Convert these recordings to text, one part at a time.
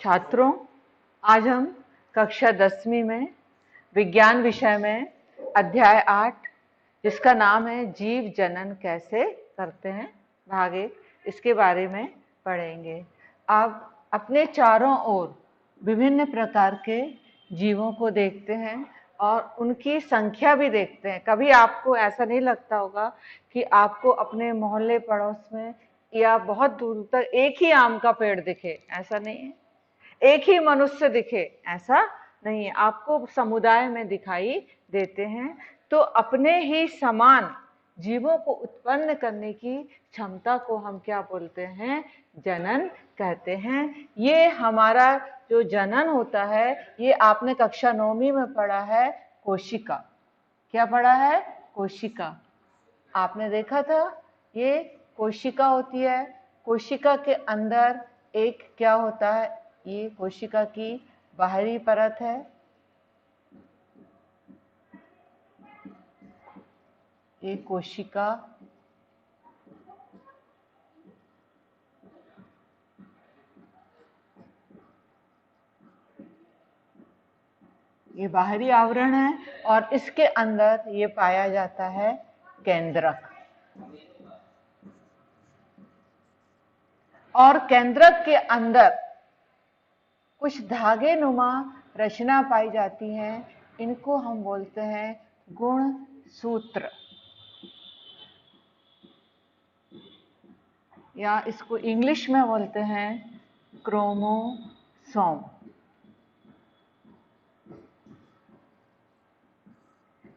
छात्रों, आज हम कक्षा 10वीं में विज्ञान विषय में अध्याय 8 जिसका नाम है जीव जनन कैसे करते हैं भाग 1, इसके बारे में पढ़ेंगे। आप अपने चारों ओर विभिन्न प्रकार के जीवों को देखते हैं और उनकी संख्या भी देखते हैं। कभी आपको ऐसा नहीं लगता होगा कि आपको अपने मोहल्ले पड़ोस में या बहुत दूर तक एक ही आम का पेड़ दिखे, ऐसा नहीं है। एक ही मनुष्य दिखे, ऐसा नहीं है। आपको समुदाय में दिखाई देते हैं। तो अपने ही समान जीवों को उत्पन्न करने की क्षमता को हम क्या बोलते हैं? जनन कहते हैं। ये हमारा जो जनन होता है, ये आपने कक्षा 9वीं में पढ़ा है, कोशिका। क्या पढ़ा है? कोशिका। आपने देखा था, ये कोशिका होती है। कोशिका के अंदर एक क्या होता है? ये कोशिका की बाहरी परत है। ये कोशिका ये बाहरी आवरण है और इसके अंदर ये पाया जाता है केंद्रक। और केंद्रक के अंदर कुछ धागे नुमा रचना पाई जाती है। इनको हम बोलते हैं गुणसूत्र, या इसको इंग्लिश में बोलते हैं क्रोमोसोम।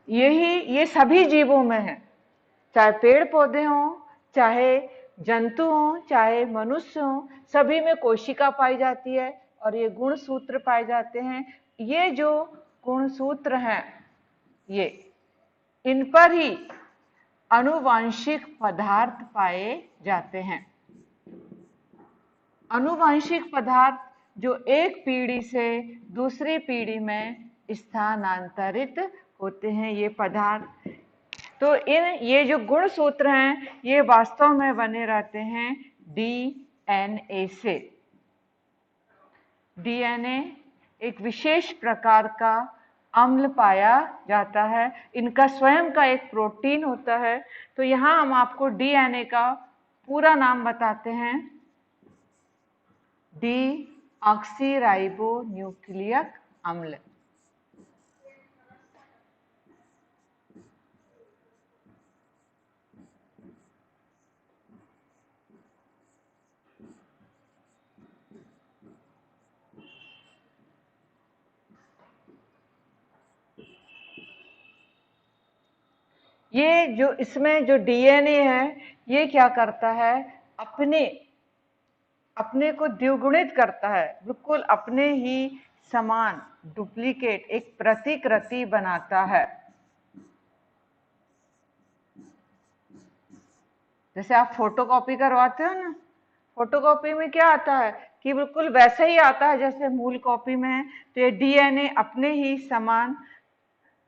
ये सभी जीवों में है, चाहे पेड़ पौधे हों, चाहे जंतु हों, चाहे मनुष्य हों, सभी में कोशिका पाई जाती है और ये गुणसूत्र पाए जाते हैं। ये जो गुणसूत्र हैं, ये इन पर ही आनुवांशिक पदार्थ पाए जाते हैं। आनुवांशिक पदार्थ जो एक पीढ़ी से दूसरी पीढ़ी में स्थानांतरित होते हैं, ये पदार्थ। तो ये जो गुणसूत्र हैं, ये वास्तव में बने रहते हैं डीएनए से। डीएनए एक विशेष प्रकार का अम्ल पाया जाता है। इनका स्वयं का एक प्रोटीन होता है। तो यहां हम आपको डीएनए का पूरा नाम बताते हैं, डीऑक्सीराइबोन्यूक्लिक अम्ल। ये जो इसमें जो डीएनए है, ये क्या करता है? अपने को द्विगुणित करता है, बिल्कुल अपने ही समान डुप्लीकेट एक प्रतिकृति बनाता है। जैसे आप फोटोकॉपी करवाते हो ना, फोटोकॉपी में क्या आता है कि बिल्कुल वैसे ही आता है जैसे मूल कॉपी में है। तो ये डीएनए अपने ही समान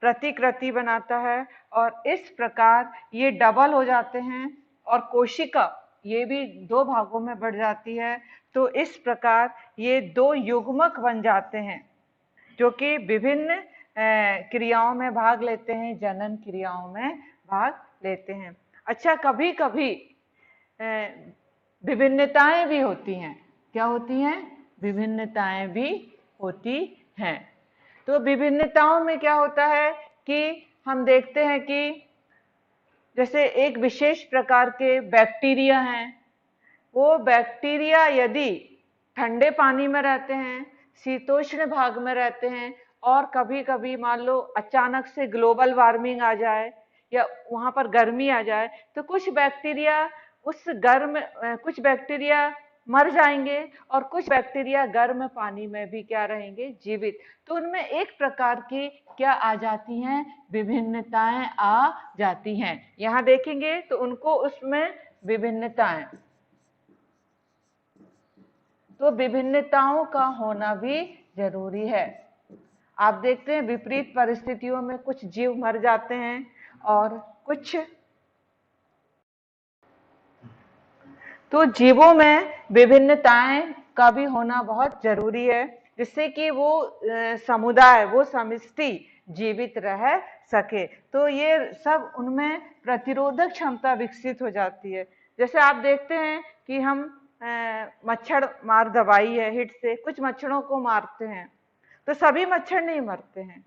प्रतिकृति बनाता है और इस प्रकार ये डबल हो जाते हैं और कोशिका ये भी 2 भागों में बढ़ जाती है। तो इस प्रकार ये 2 युग्मक बन जाते हैं जो कि विभिन्न क्रियाओं में भाग लेते हैं, जनन क्रियाओं में भाग लेते हैं। अच्छा, कभी कभी विभिन्नताएं भी होती हैं। क्या होती हैं? विभिन्नताएं भी होती हैं। तो विभिन्नताओं में क्या होता है कि हम देखते हैं कि जैसे एक विशेष प्रकार के बैक्टीरिया हैं। वो बैक्टीरिया यदि ठंडे पानी में रहते हैं, शीतोष्ण भाग में रहते हैं, और कभी कभी मान लो अचानक से ग्लोबल वार्मिंग आ जाए या वहां पर गर्मी आ जाए, तो कुछ बैक्टीरिया कुछ बैक्टीरिया मर जाएंगे और कुछ बैक्टीरिया गर्म पानी में भी क्या रहेंगे? जीवित। तो उनमें एक प्रकार की क्या आ जाती हैं? विभिन्नताएं आ जाती हैं। यहां देखेंगे तो उनको उसमें विभिन्नताएं, तो विभिन्नताओं का होना भी जरूरी है। आप देखते हैं विपरीत परिस्थितियों में कुछ जीव मर जाते हैं और कुछ, तो जीवों में विभिन्नताएं का भी होना बहुत जरूरी है, जिससे कि वो समुदाय, वो समष्टि जीवित रह सके। तो ये सब उनमें प्रतिरोधक क्षमता विकसित हो जाती है। जैसे आप देखते हैं कि हम मच्छर मार दवाई है, हिट से कुछ मच्छरों को मारते हैं, तो सभी मच्छर नहीं मरते हैं,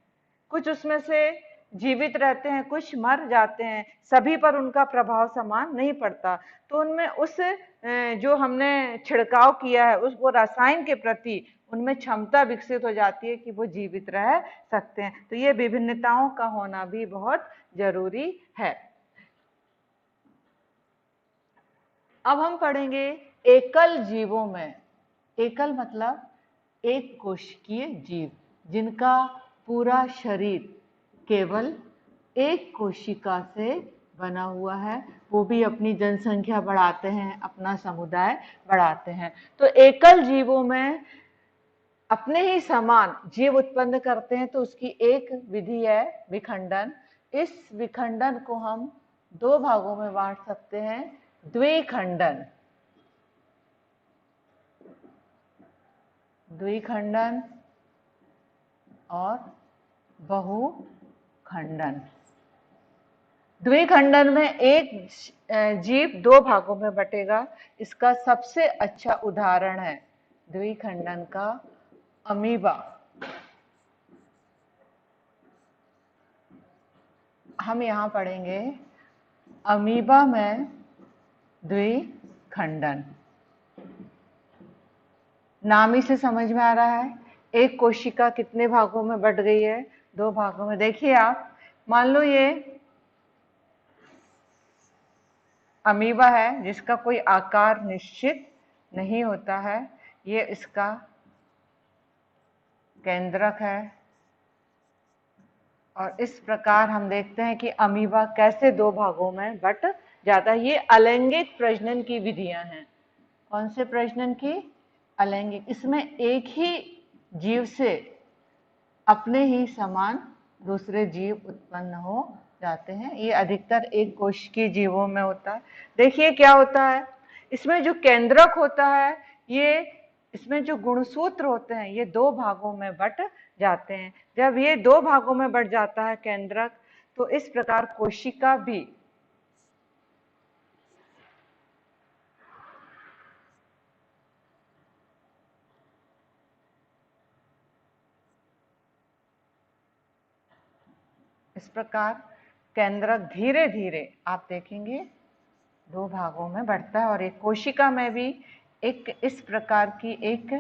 कुछ उसमें से जीवित रहते हैं, कुछ मर जाते हैं, सभी पर उनका प्रभाव समान नहीं पड़ता। तो उनमें उस जो हमने छिड़काव किया है उस वो रसायन के प्रति उनमें क्षमता विकसित हो जाती है कि वो जीवित रह सकते हैं। तो ये विभिन्नताओं का होना भी बहुत जरूरी है। अब हम पढ़ेंगे एकल जीवों में। एकल मतलब एक कोशिकीय जीव, जिनका पूरा शरीर केवल एक कोशिका से बना हुआ है, वो भी अपनी जनसंख्या बढ़ाते हैं, अपना समुदाय बढ़ाते हैं। तो एकल जीवों में अपने ही समान जीव उत्पन्न करते हैं, तो उसकी एक विधि है विखंडन। इस विखंडन को हम दो भागों में बांट सकते हैं, द्विखंडन। द्विखंडन और बहुखंडन। द्विखंडन में एक जीव दो भागों में बटेगा। इसका सबसे अच्छा उदाहरण है द्विखंडन का अमीबा। हम यहां पढ़ेंगे अमीबा में द्विखंडन। नाम ही से समझ में आ रहा है, एक कोशिका कितने भागों में बट गई है, दो भागों में। देखिए आप, मान लो ये अमीबा है जिसका कोई आकार निश्चित नहीं होता है, ये इसका केंद्रक है। और इस प्रकार हम देखते हैं कि अमीबा कैसे दो भागों में बट जाता है। ये अलैंगिक प्रजनन की विधियां हैं। कौन से प्रजनन की? अलैंगिक। इसमें एक ही जीव से अपने ही समान दूसरे जीव उत्पन्न हो जाते हैं। ये अधिकतर एक कोशिकीय जीवों में होता है। देखिए क्या होता है, इसमें जो केंद्रक होता है, ये इसमें जो गुणसूत्र होते हैं, ये दो भागों में बट जाते हैं। जब ये दो भागों में बट जाता है केंद्रक, तो इस प्रकार कोशिका भी इस प्रकार केंद्रक धीरे धीरे आप देखेंगे दो भागों में बढ़ता है। और एक कोशिका में भी एक इस प्रकार की एक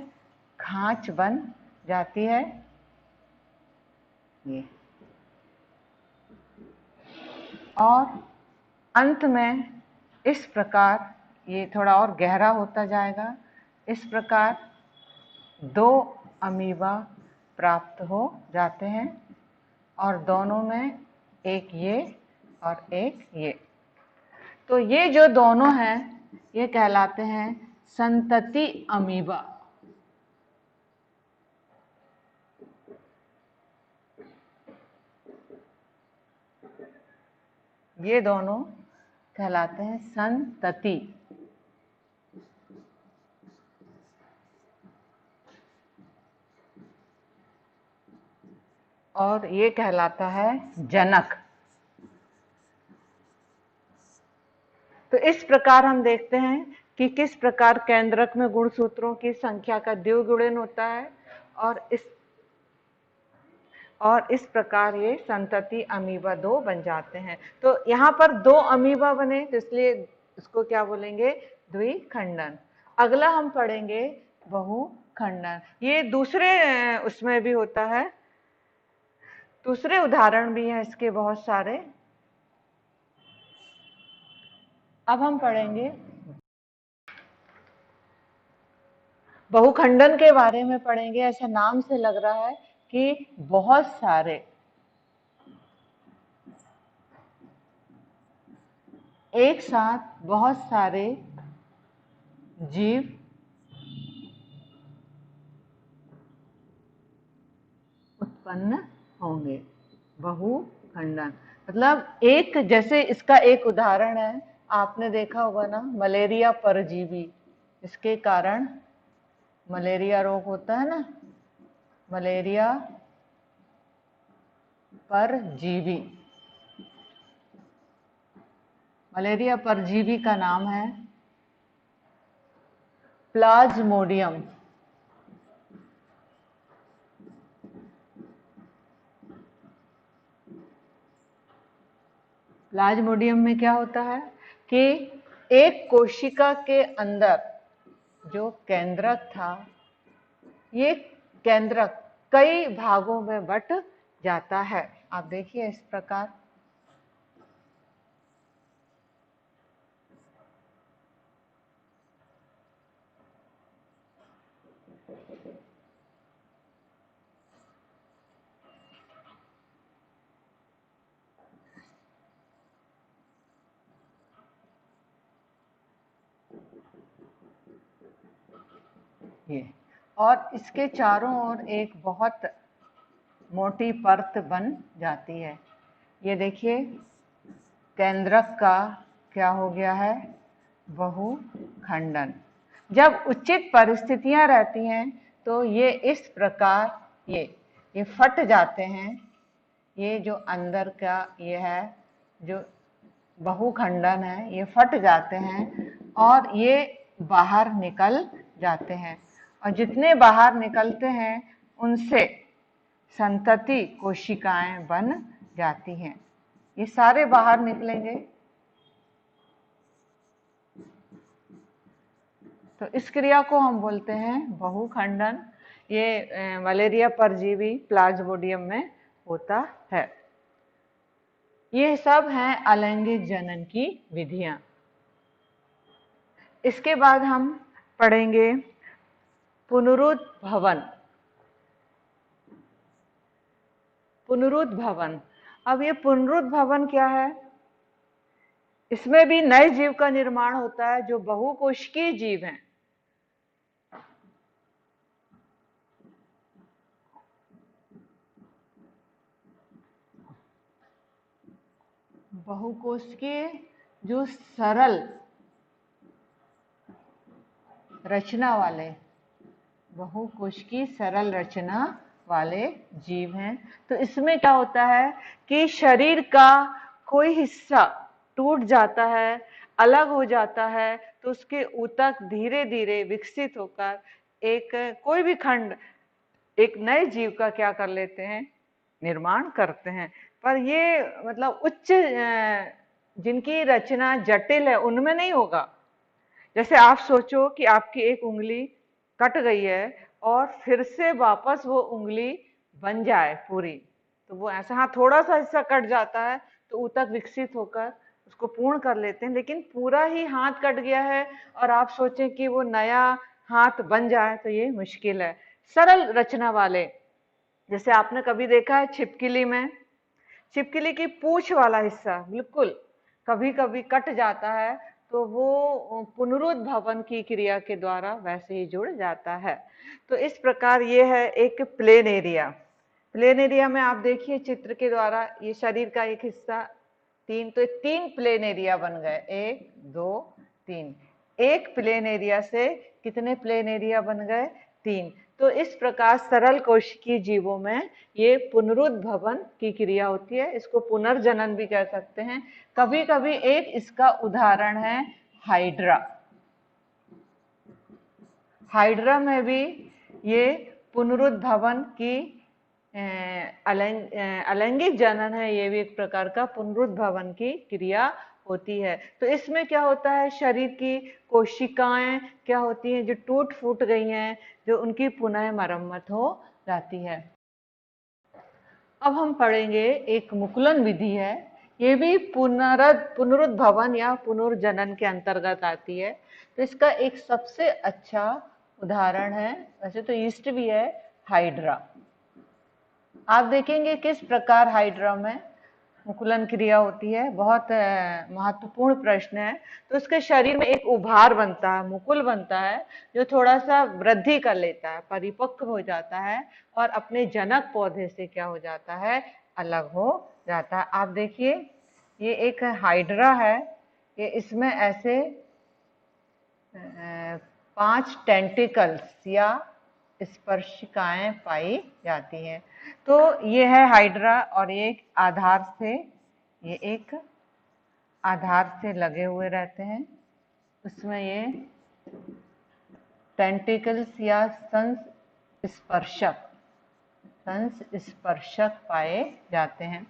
खांच बन जाती है। ये और अंत में इस प्रकार ये थोड़ा और गहरा होता जाएगा। इस प्रकार दो अमीबा प्राप्त हो जाते हैं और दोनों में एक ये और एक ये। तो ये जो दोनों हैं ये कहलाते हैं संतति अमीबा। ये दोनों कहलाते हैं संतति। और ये कहलाता है जनक। तो इस प्रकार हम देखते हैं कि किस प्रकार केंद्रक में गुणसूत्रों की संख्या का द्विगुणन होता है और इस प्रकार ये संतति अमीबा दो बन जाते हैं। तो यहाँ पर दो अमीबा बने, तो इसलिए इसको क्या बोलेंगे? द्विखंडन। अगला हम पढ़ेंगे बहुखंडन। ये दूसरे उसमें भी होता है, दूसरे उदाहरण भी हैं इसके बहुत सारे। अब हम पढ़ेंगे बहुखंडन के बारे में पढ़ेंगे। ऐसा नाम से लग रहा है कि बहुत सारे एक साथ बहुत सारे जीव उत्पन्न होंगे। बहुखंडन मतलब एक, जैसे इसका एक उदाहरण है, आपने देखा होगा ना, मलेरिया परजीवी, इसके कारण मलेरिया रोग होता है ना, मलेरिया परजीवी। मलेरिया परजीवी का नाम है प्लाज्मोडियम। प्लाज्मोडियम में क्या होता है कि एक कोशिका के अंदर जो केंद्रक था, ये केंद्रक कई भागों में बट जाता है। आप देखिए इस प्रकार, ये, और इसके चारों ओर एक बहुत मोटी परत बन जाती है। ये देखिए केंद्रक का क्या हो गया है, बहुखंडन। जब उचित परिस्थितियां रहती हैं तो ये इस प्रकार ये फट जाते हैं। ये जो अंदर का ये है जो बहुखंडन है, ये फट जाते हैं और ये बाहर निकल जाते हैं, और जितने बाहर निकलते हैं उनसे संतति कोशिकाएं बन जाती हैं। ये सारे बाहर निकलेंगे तो इस क्रिया को हम बोलते हैं बहुखंडन। ये मलेरिया परजीवी प्लाज्मोडियम में होता है। ये सब हैं अलैंगिक जनन की विधियां। इसके बाद हम पढ़ेंगे पुनरुद्भवन। पुनरुद्भवन, अब ये पुनरुद्भवन क्या है? इसमें भी नए जीव का निर्माण होता है जो बहुकोशिकीय जीव हैं। बहुकोशिकीय जो सरल रचना वाले, बहुकोशिकीय सरल रचना वाले जीव हैं। तो इसमें क्या होता है कि शरीर का कोई हिस्सा टूट जाता है, अलग हो जाता है, तो उसके ऊतक धीरे धीरे विकसित होकर एक कोई भी खंड एक नए जीव का क्या कर लेते हैं, निर्माण करते हैं। पर ये मतलब उच्च जिनकी रचना जटिल है उनमें नहीं होगा। जैसे आप सोचो कि आपकी एक उंगली कट गई है और फिर से वापस वो उंगली बन जाए पूरी, तो वो ऐसा, हाँ थोड़ा सा हिस्सा कट जाता है तो ऊतक विकसित होकर उसको पूर्ण कर लेते हैं, लेकिन पूरा ही हाथ कट गया है और आप सोचें कि वो नया हाथ बन जाए तो ये मुश्किल है। सरल रचना वाले, जैसे आपने कभी देखा है छिपकली में, छिपकली की पूंछ वाला हिस्सा बिल्कुल कभी कभी कट जाता है तो वो पुनरुद्भवन की क्रिया के द्वारा वैसे ही जुड़ जाता है। तो इस प्रकार ये है एक प्लेन एरिया। प्लेन एरिया में आप देखिए चित्र के द्वारा ये शरीर का एक हिस्सा तीन, तो तीन प्लेन एरिया बन गए, 1 2 3। एक प्लेन एरिया से कितने प्लेन एरिया बन गए, 3। तो इस प्रकार सरल कोशिकीय जीवों में ये पुनरुद्भवन की क्रिया होती है। इसको पुनर्जनन भी कह सकते हैं। कभी कभी एक इसका उदाहरण है हाइड्रा। हाइड्रा में भी ये पुनरुद्भवन की अलैंगिक जनन है, ये भी एक प्रकार का पुनरुद्भवन की क्रिया होती है। तो इसमें क्या होता है, शरीर की कोशिकाएं क्या होती हैं जो टूट फूट गई हैं, जो उनकी पुनः मरम्मत हो जाती है। अब हम पढ़ेंगे एक मुकुलन विधि है, ये भी पुनरुद्भवन या पुनर्जनन के अंतर्गत आती है। तो इसका एक सबसे अच्छा उदाहरण है, वैसे तो ईस्ट भी है, हाइड्रा। आप देखेंगे किस प्रकार हाइड्रा में मुकुलन क्रिया होती है, बहुत महत्वपूर्ण प्रश्न है। तो उसके शरीर में एक उभार बनता है, मुकुल बनता है, जो थोड़ा सा वृद्धि कर लेता है, परिपक्व हो जाता है और अपने जनक पौधे से क्या हो जाता है, अलग हो जाता है। आप देखिए ये एक हाइड्रा है, ये इसमें ऐसे 5 टेंटिकल्स या स्पर्शिकाएं पाई जाती हैं। तो ये है हाइड्रा और ये एक आधार से लगे हुए रहते हैं। उसमें ये टेंटिकल्स या संस्पर्शक पाए जाते हैं।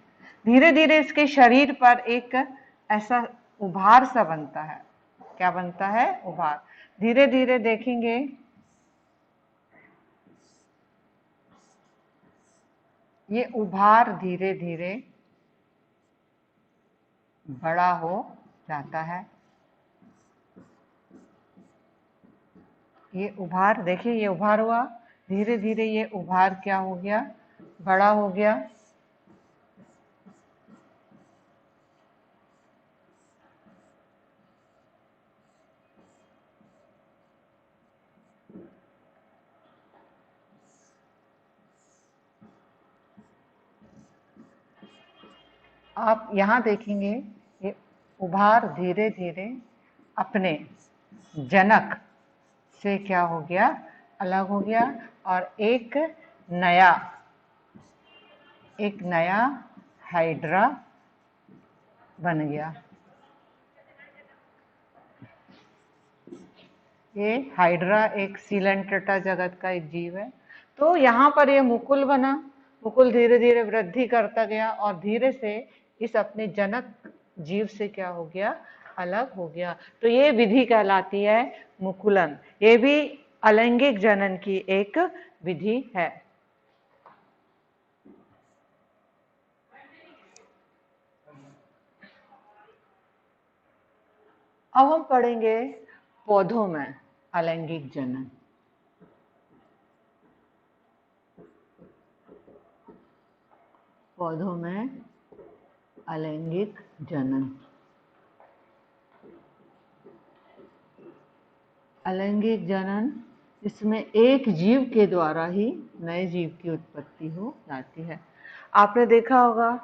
धीरे धीरे इसके शरीर पर एक ऐसा उभार सा बनता है। क्या बनता है? उभार। धीरे धीरे देखेंगे ये उभार धीरे धीरे बड़ा हो जाता है। ये उभार देखिए, ये उभार हुआ, धीरे धीरे ये उभार क्या हो गया? बड़ा हो गया। आप यहाँ देखेंगे ये उभार धीरे धीरे अपने जनक से क्या हो गया? अलग हो गया और एक नया हाइड्रा बन गया। ये हाइड्रा एक सीलेंट्रेटा जगत का एक जीव है। तो यहाँ पर ये मुकुल बना, मुकुल धीरे धीरे वृद्धि करता गया और धीरे से इस अपने जनक जीव से क्या हो गया? अलग हो गया। तो ये विधि कहलाती है मुकुलन। ये भी अलैंगिक जनन की एक विधि है। अब हम पढ़ेंगे पौधों में अलैंगिक जनन। पौधों में अलैंगिक जनन। अलैंगिक जनन, इसमें एक जीव के द्वारा ही नए जीव की उत्पत्ति हो जाती है। आपने देखा होगा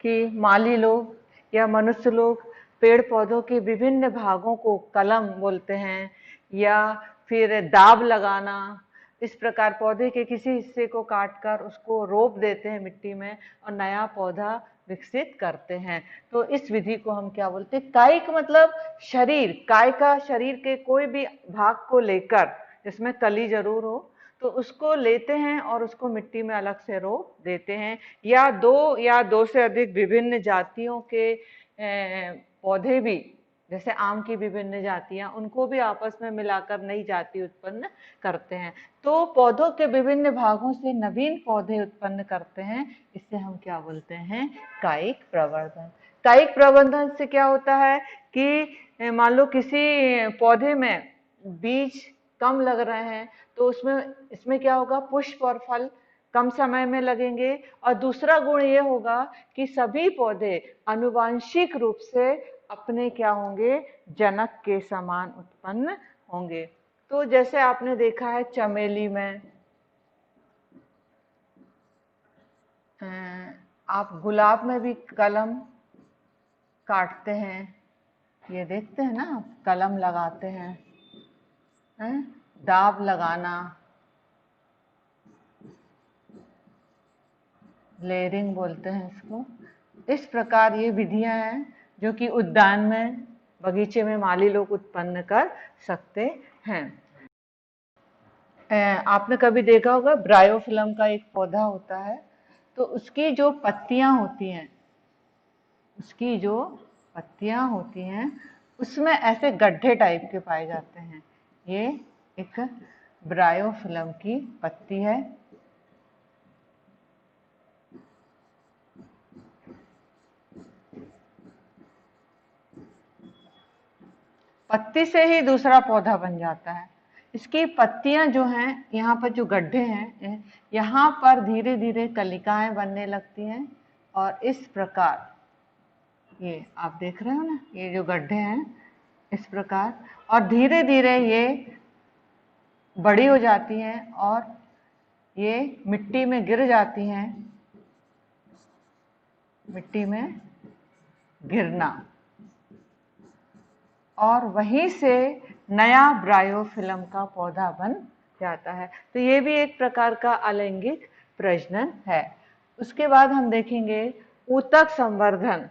कि माली लोग या मनुष्य लोग पेड़ पौधों के विभिन्न भागों को कलम बोलते हैं या फिर दाब लगाना, इस प्रकार पौधे के किसी हिस्से को काटकर उसको रोप देते हैं मिट्टी में और नया पौधा विकसित करते हैं। तो इस विधि को हम क्या बोलते हैं? कायिक मतलब शरीर, काय का शरीर के कोई भी भाग को लेकर, जिसमें कली जरूर हो, तो उसको लेते हैं और उसको मिट्टी में अलग से रोप देते हैं। या दो से अधिक विभिन्न जातियों के पौधे भी, जैसे आम की विभिन्न जातियां, उनको भी आपस में मिलाकर नई जाति उत्पन्न करते हैं। तो पौधों के विभिन्न भागों से नवीन पौधे उत्पन्न करते हैं। इससे हम क्या बोलते हैं? कायिक प्रवर्धन। कायिक प्रवर्धन से क्या होता है कि मान लो किसी पौधे में बीज कम लग रहे हैं तो इसमें क्या होगा? पुष्प और फल कम समय में लगेंगे। और दूसरा गुण ये होगा कि सभी पौधे आनुवांशिक रूप से अपने क्या होंगे? जनक के समान उत्पन्न होंगे। तो जैसे आपने देखा है चमेली में, आप गुलाब में भी कलम काटते हैं, ये देखते हैं ना, कलम लगाते हैं, दाब लगाना, लेयरिंग बोलते हैं इसको। इस प्रकार ये विधियां हैं जो कि उद्यान में, बगीचे में माली लोग उत्पन्न कर सकते हैं। आपने कभी देखा होगा ब्रायोफिलम का एक पौधा होता है, तो उसकी जो पत्तियां होती हैं उसमें ऐसे गड्ढे टाइप के पाए जाते हैं। ये एक ब्रायोफिलम की पत्ती है। पत्ती से ही दूसरा पौधा बन जाता है। इसकी पत्तियां जो हैं, यहाँ पर जो गड्ढे हैं, यहाँ पर धीरे धीरे कलिकाएं बनने लगती हैं और इस प्रकार, ये आप देख रहे हो ना, ये जो गड्ढे हैं इस प्रकार, और धीरे धीरे ये बड़ी हो जाती हैं और ये मिट्टी में गिर जाती हैं। मिट्टी में गिरना, और वहीं से नया ब्रायोफिल्म का पौधा बन जाता है। तो ये भी एक प्रकार का अलैंगिक प्रजनन है। उसके बाद हम देखेंगे ऊतक संवर्धन।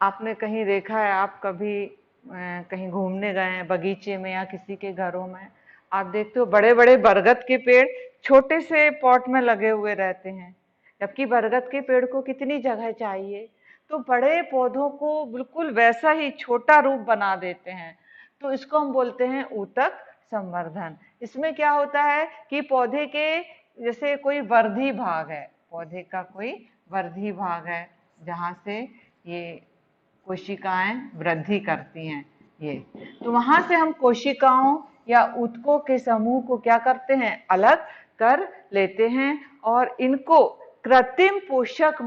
आपने कहीं देखा है, आप कभी कहीं घूमने गए हैं बगीचे में या किसी के घरों में, आप देखते हो बड़े बड़े बरगद के पेड़ छोटे से पॉट में लगे हुए रहते हैं, जबकि बरगद के पेड़ को कितनी जगह चाहिए। तो बड़े पौधों को बिल्कुल वैसा ही छोटा रूप बना देते हैं। तो इसको हम बोलते हैं ऊतक संवर्धन। इसमें क्या होता है कि पौधे के जैसे कोई वर्धी भाग है, पौधे का कोई वर्धी भाग है जहाँ से ये कोशिकाएं वृद्धि करती हैं ये, तो वहां से हम कोशिकाओं या ऊतकों के समूह को क्या करते हैं, अलग कर लेते हैं और इनको कृत्रिम पोषक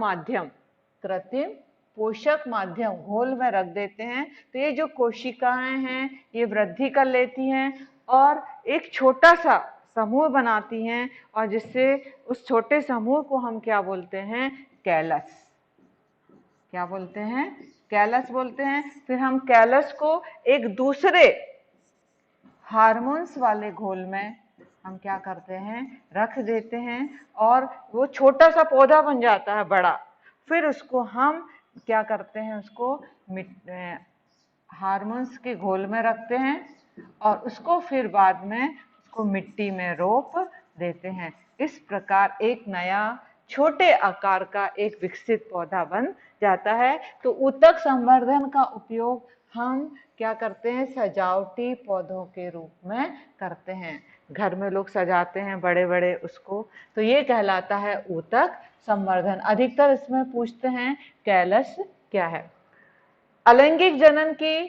माध्यम घोल में रख देते हैं। तो ये जो कोशिकाएं हैं ये वृद्धि कर लेती हैं और एक छोटा सा समूह बनाती हैं, और जिससे उस छोटे समूह को हम क्या बोलते हैं, कैलस। क्या बोलते हैं, कैलस बोलते हैं। फिर हम कैलस को एक दूसरे हार्मोन्स वाले घोल में हम क्या करते हैं, रख देते हैं और वो छोटा सा पौधा बन जाता है बड़ा। फिर उसको हम क्या करते हैं, उसको हार्मोन्स के घोल में रखते हैं और उसको फिर बाद में उसको मिट्टी में रोप देते हैं। इस प्रकार एक नया छोटे आकार का एक विकसित पौधा बन जाता है। तो ऊतक संवर्धन का उपयोग हम क्या करते हैं, सजावटी पौधों के रूप में करते हैं। घर में लोग सजाते हैं बड़े बड़े उसको, तो ये कहलाता है ऊतक संवर्धन। अधिकतर इसमें पूछते हैं कैलस क्या है। अलैंगिक जनन की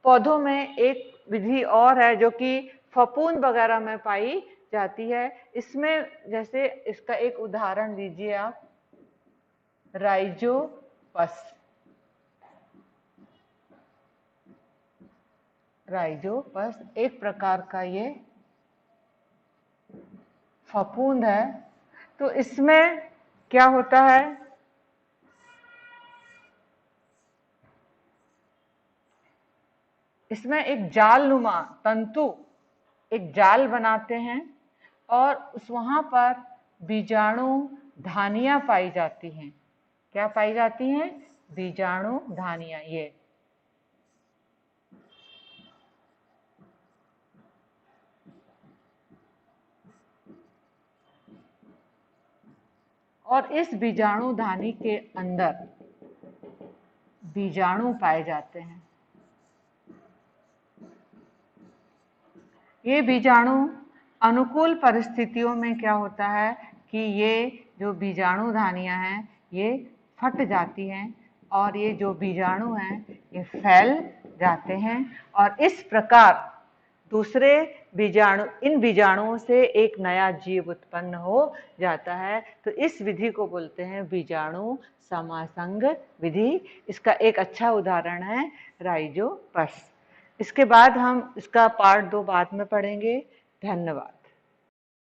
पौधों में एक विधि और है जो कि फफूंद वगैरह में पाई जाती है। इसमें जैसे इसका एक उदाहरण लीजिए आप, राइजोपस। राइजोपस एक प्रकार का ये फफूंद है। तो इसमें क्या होता है, इसमें एक जालनुमा तंतु, एक जाल बनाते हैं और उस वहां पर बीजाणु धानियां पाई जाती हैं। क्या पाई जाती हैं, बीजाणु धानियां। ये और इस बीजाणु धानी के अंदर बीजाणु पाए जाते हैं। ये बीजाणु अनुकूल परिस्थितियों में क्या होता है कि ये जो बीजाणु धानियां हैं ये फट जाती हैं और ये जो बीजाणु हैं ये फैल जाते हैं और इस प्रकार दूसरे बीजाणु, इन बीजाणुओं से एक नया जीव उत्पन्न हो जाता है। तो इस विधि को बोलते हैं बीजाणु समासंग विधि। इसका एक अच्छा उदाहरण है राइजोपस। इसके बाद हम इसका पार्ट 2 बाद में पढ़ेंगे। धन्यवाद।